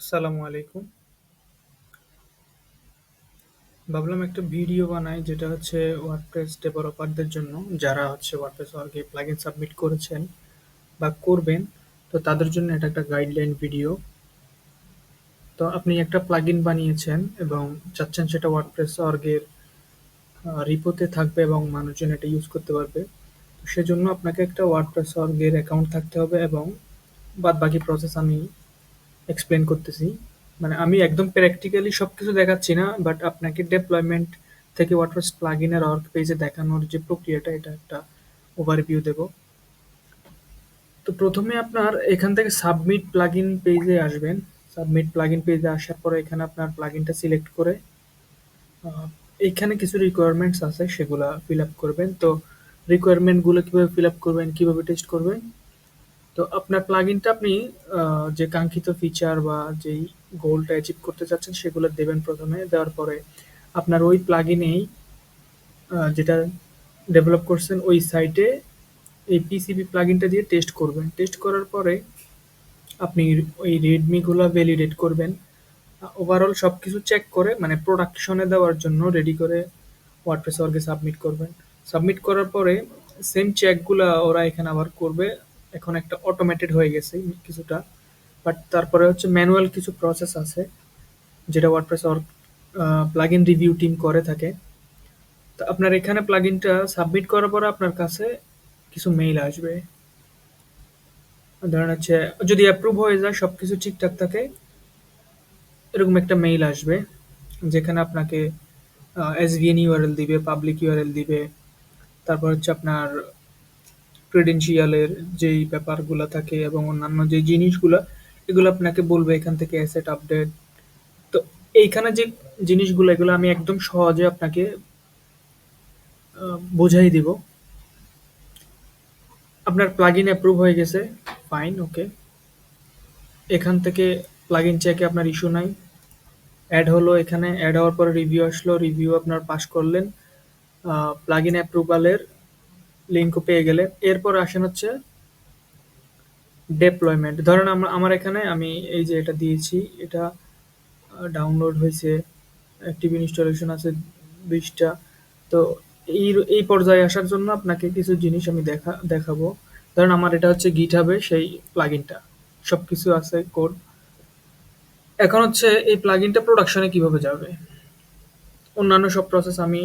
আসসালামু আলাইকুম। ভাবলাম একটা ভিডিও বানাই যেটা হচ্ছে ওয়ার্ডপ্রেস ডেভেলপারদের জন্য, যারা হচ্ছে ওয়ার্ডপ্রেস অর্গে প্লাগইন সাবমিট করেছেন বা করবেন। তো তাদের জন্য এটা একটা গাইডলাইন ভিডিও। তো আপনি একটা প্লাগইন বানিয়েছেন এবং চাচ্ছেন সেটা ওয়ার্ডপ্রেস অর্গের রিপোতে থাকবে এবং মানুষজন এটা ইউজ করতে পারবে। তো সেজন্য আপনাকে একটা ওয়ার্ডপ্রেস অর্গের অ্যাকাউন্ট থাকতে হবে এবং বাদ বাকি প্রসেস আমি এক্সপ্লেন করতেছি। মানে আমি একদম প্র্যাকটিক্যালি সবকিছু দেখাচ্ছি না, বাট আপনাকে ডেপ্লয়মেন্ট থেকে ওয়ার্ডপ্রেস প্লাগইনের অর্গ পেজে দেখানোর যে প্রক্রিয়াটা, এটা একটা ওভারভিউ দেব। তো প্রথমে আপনার এখান থেকে সাবমিট প্লাগইন পেজে আসবেন। সাবমিট প্লাগইন পেজে আসার পরে এখানে আপনার প্লাগইনটা সিলেক্ট করে আহ, এইখানে কিছু রিকোয়ারমেন্টস আছে, সেগুলা ফিল আপ করবেন। তো রিকোয়ারমেন্টগুলো কিভাবে ফিল আপ করবেন, কিভাবে টেস্ট করবেন, তো আপনার প্লাগইনটা আপনি যে কাঙ্ক্ষিত ফিচার বা যেই গোলটা অ্যাচিভ করতে চাচ্ছেন সেগুলো দেবেন প্রথমে। দেওয়ার পরে আপনার ওই প্লাগইনেই যেটা ডেভেলপ করছেন ওই সাইটে এই পিসিবি প্লাগইনটা দিয়ে টেস্ট করবেন। টেস্ট করার পরে আপনি ওই রেডমিগুলো ভ্যালিডেট করবেন। ওভারঅল সব কিছু চেক করে মানে প্রোডাকশনে দেওয়ার জন্য রেডি করে ওয়ার্ডপ্রেস অর্গে সাবমিট করবেন। সাবমিট করার পরে সেম চেকগুলা ওরা এখানে আবার করবে। এখন একটা অটোমেটেড হয়ে গেছে কিছুটা, বাট তারপরে হচ্ছে ম্যানুয়াল কিছু প্রসেস আছে যেটা WordPress org plugin review team করে থাকে। তো আপনার এখানে প্লাগইনটা সাবমিট করার পরে আপনার কাছে কিছু মেইল আসবে। ধরেন হচ্ছে যদি অ্যাপ্রুভ হয়ে যায়, সবকিছু ঠিকঠাক থাকে, এরকম একটা মেইল আসবে যেখানে আপনাকে এসভিএন ইউআরএল দিবে, পাবলিক ইউআরএল দিবে। তারপর হচ্ছে আপনার ক্রেডেনশিয়ালের যেই ব্যাপারগুলা থাকে এবং অন্যান্য যে জিনিসগুলা, এগুলো আপনাকে বলবে এখান থেকে অ্যাসেট আপডেট। তো এইখানে যে জিনিসগুলো, এগুলো আমি একদম সহজে আপনাকে বোঝাই দিব। আপনার প্লাগইন অ্যাপ্রুভ হয়ে গেছে, ফাইন, ওকে। এখান থেকে প্লাগইন চেকে আপনার ইস্যু নাই। অ্যাড হলো, এখানে অ্যাড হওয়ার পরে রিভিউ আসলো, রিভিউ আপনার পাস করলেন, প্লাগইন অ্যাপ্রুভালের লিঙ্কও পেয়ে গেলেন। এরপর আসেন হচ্ছে ডেপ্লয়মেন্ট। ধরেন আমার এখানে আমি এই যে এটা দিয়েছি, এটা ডাউনলোড হয়েছে, অ্যাক্টিভ ইনস্টলেশন আছে 20টা। তো এই এই পর্যায়ে আসার জন্য আপনাকে কিছু জিনিস আমি দেখাবো। ধরেন আমার এটা হচ্ছে গিটহাবে সেই প্লাগইনটা, সবকিছু আছে কোড। এখন হচ্ছে এই প্লাগইনটা প্রোডাকশনে কিভাবে যাবে, অন্যান্য সব প্রসেস আমি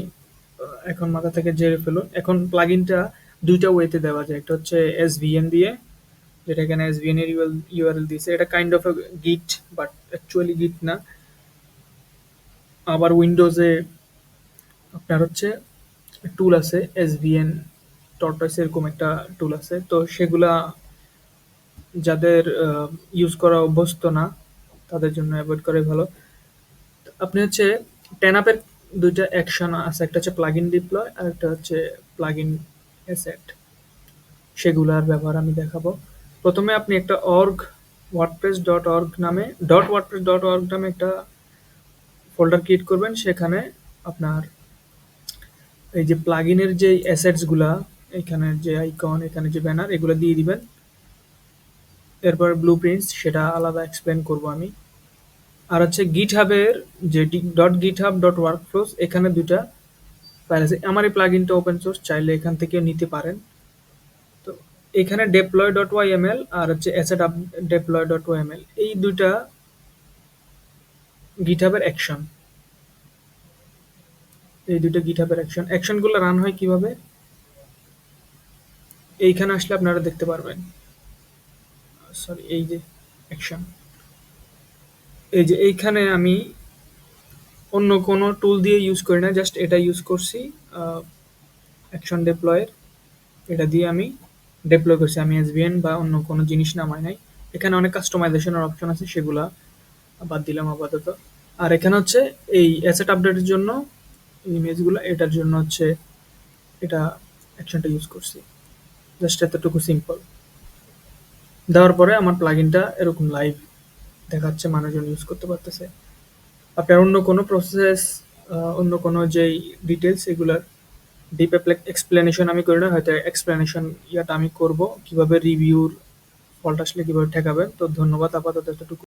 এখন মাথা থেকে ঝেড়ে ফেলুন। এখন প্লাগইনটা দুইটা ওয়েতে দেওয়া যায়। একটা হচ্ছে এসভিএন দিয়ে, যেটা এখানে এসভিএন এর ইউআরএল দিয়েছে। এটা কাইন্ড অফ গিট, বাট অ্যাকচুয়ালি গিট না। আবার উইন্ডোজে আপনার হচ্ছে টুল আছে এসভিএন টর্টয়েস, এরকম একটা টুল আছে। তো সেগুলা যাদের ইউজ করা অভ্যস্ত না, তাদের জন্য অ্যাভয়েড করাই ভালো। আপনি হচ্ছে টেনআপের দুইটা অ্যাকশন আছে, একটা হচ্ছে প্লাগইন ডিপ্লয় আর একটা হচ্ছে প্লাগইন অ্যাসেট। সেগুলার ব্যবহার আমি দেখাবো। প্রথমে আপনি একটা ওয়ার্ডপ্রেস ডট অর্গ নামে একটা ফোল্ডার ক্রিয়েট করবেন। সেখানে আপনার এই যে প্লাগইনের যে অ্যাসেটস গুলা, এখানে যে আইকন, এখানে যে ব্যানার, এগুলো দিয়ে দিবেন। এরপর ব্লু প্রিন্টস, সেটা আলাদা এক্সপ্লেন করব আমি। আর হচ্ছে গিটহাবের যে ডট গিটহাব ডট ওয়ার্কফ্লোস, এখানে দুইটা ফাইল আছে। আমার এই প্লাগইনটা ওপেন সোর্স, চাইলে এখান থেকেও নিতে পারেন। তো এখানে ডেপ্লয় ডট ওয়াইএমএল আর হচ্ছে asset up deploy dot YML, এই দুইটা গিটহাবের অ্যাকশন। এই দুইটা গিটহাবের অ্যাকশনগুলো রান হয় কিভাবে, এইখানে আসলে আপনারা দেখতে পারবেন। সরি, এই যে অ্যাকশন, এই যে এইখানে আমি অন্য কোনো টুল দিয়ে ইউজ করি না, জাস্ট এটা ইউজ করছি। অ্যাকশন ডেপ্লয়ের এটা দিয়ে আমি ডেপ্লয় করছি, আমি এসভিএন বা অন্য কোনো জিনিস নামাই নাই। এখানে অনেক কাস্টমাইজেশনের অপশন আছে, সেগুলা বাদ দিলাম আপাতত। আর এখানে হচ্ছে এই অ্যাসেট আপডেটের জন্য ইমেজগুলো, এটার জন্য হচ্ছে এটা অ্যাকশনটা ইউজ করছি। জাস্ট এতটুকু সিম্পল। দেওয়ার পরে আমার প্লাগইনটা এরকম লাইভ দেখাচ্ছে, মানুষজন ইউজ করতে পারতেছে। আপনার অন্য কোনো প্রসেস, অন্য কোনো যেই ডিটেলস, এগুলার ডিপ এক্সপ্লেনেশন আমি করি না, হয়তো এক্সপ্লেনেশন ইয়াটা আমি করব কিভাবে রিভিউর ফল্ট আসলে কিভাবে ঠেকাবেন। তো ধন্যবাদ, আপাতত এতটুকু।